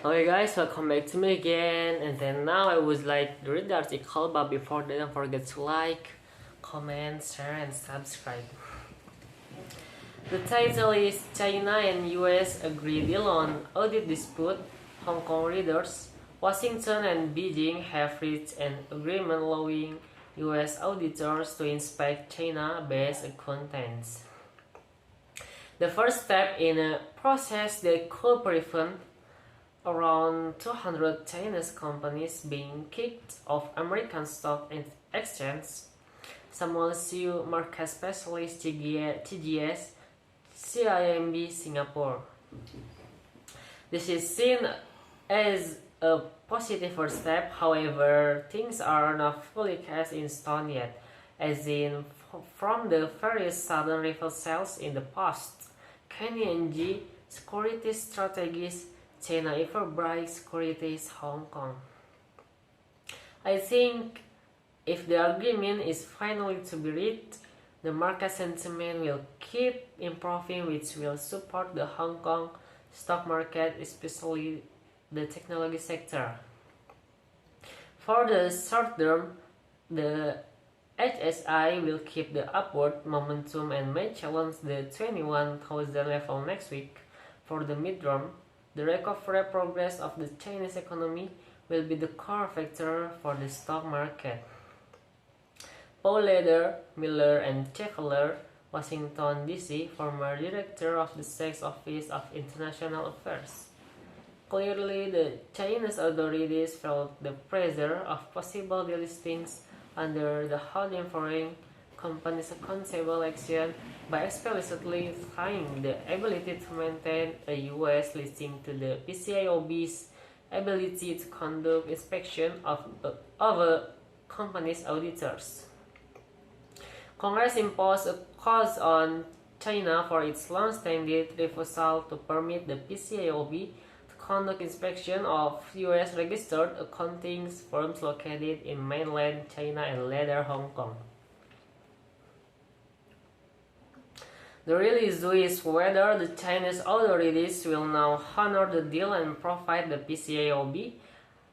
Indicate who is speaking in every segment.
Speaker 1: Okay guys, welcome back to me again. And then now I would like to read the article, but before that don't forget to like, comment, share and subscribe. The title is China and US Agree Deal on Audit Dispute, Hong Kong Readers. Washington and Beijing have reached an agreement allowing US auditors to inspect China-based accountants. The first step in a process that could prevent around 200 Chinese companies being kicked off American stock exchange. Samuel Siu, market specialist TGS, CIMB Singapore. This is seen as a positive first step. However, things are not fully cast in stone yet, as in from the various sudden reversals in the past. KNG Securities Strategies, China Everbright Securities Hong Kong. I think if the agreement is finally to be reached, the market sentiment will keep improving, which will support the Hong Kong stock market, especially the technology sector. For the short term, the HSI will keep the upward momentum and may challenge the 21,000 level next week. For the mid-term, the recovery progress of the Chinese economy will be the core factor for the stock market. Paul Leder, Miller and Chevalier, Washington, D.C., former director of the SEC Office of International Affairs. Clearly, the Chinese authorities felt the pressure of possible delistings under the holding foreign companies accountable action by explicitly tying the ability to maintain a U.S. listing to the PCAOB's ability to conduct inspection of a company's auditors. Congress imposed a cost on China for its long-standing refusal to permit the PCAOB to conduct inspection of U.S. registered accounting firms located in mainland China and later Hong Kong. The real issue is whether the Chinese authorities will now honor the deal and provide the PCAOB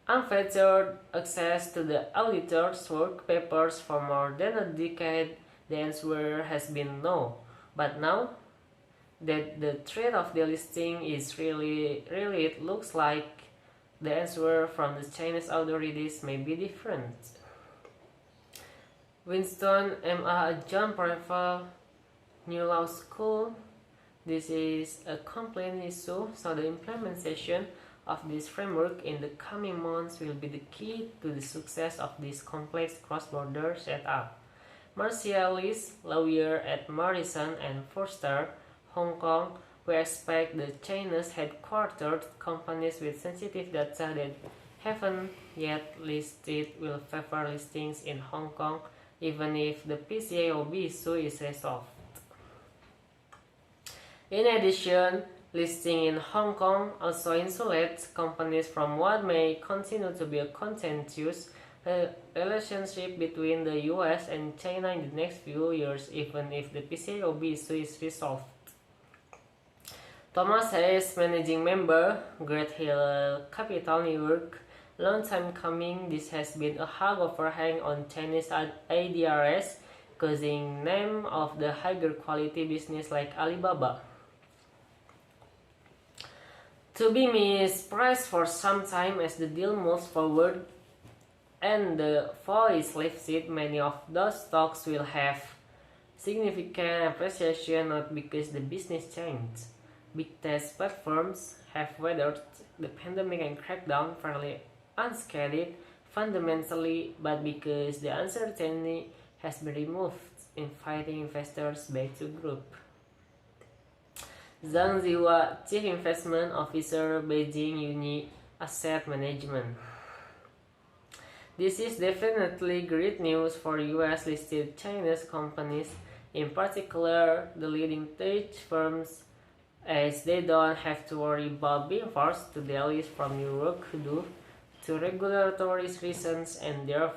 Speaker 1: unfettered access to the auditor's work papers for more than a decade. The answer has been no. But now that the threat of delisting is really it looks like the answer from the Chinese authorities may be different. Winston M.A. John Preval, New Law School. This is a complaint issue, so the implementation of this framework in the coming months will be the key to the success of this complex cross-border setup. Marcialis, lawyer at Morrison and Foster, Hong Kong, we expect the Chinese headquartered companies with sensitive data that haven't yet listed will favor listings in Hong Kong, even if the PCAOB issue is resolved. In addition, listing in Hong Kong also insulates companies from what may continue to be a contentious relationship between the US and China in the next few years, even if the PCAOB issue is resolved. Thomas Hayes, managing member, Great Hill Capital, New York. Long time coming, this has been a hug overhang on Chinese ADRs, causing name of the higher quality business like Alibaba to be mispriced for some time as the deal moves forward and the fall is lifted. Many of those stocks will have significant appreciation, not because the business changed. Big tech platforms have weathered the pandemic and crackdown fairly unscathed fundamentally, but because the uncertainty has been removed, inviting investors back to group. Zhang Ziwa, Chief Investment Officer, Beijing Uni Asset Management. This is definitely great news for US-listed Chinese companies, in particular the leading tech firms, as they don't have to worry about being forced to delist from Europe due to regulatory reasons, and their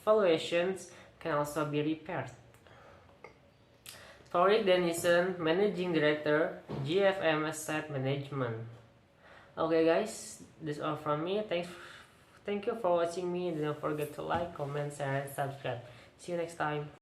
Speaker 1: valuations can also be repaired. Tori Dennison, Managing Director, GFM Asset Management. Okay guys, this all from me. Thank you for watching me. Don't forget to like, comment, share, and subscribe. See you next time.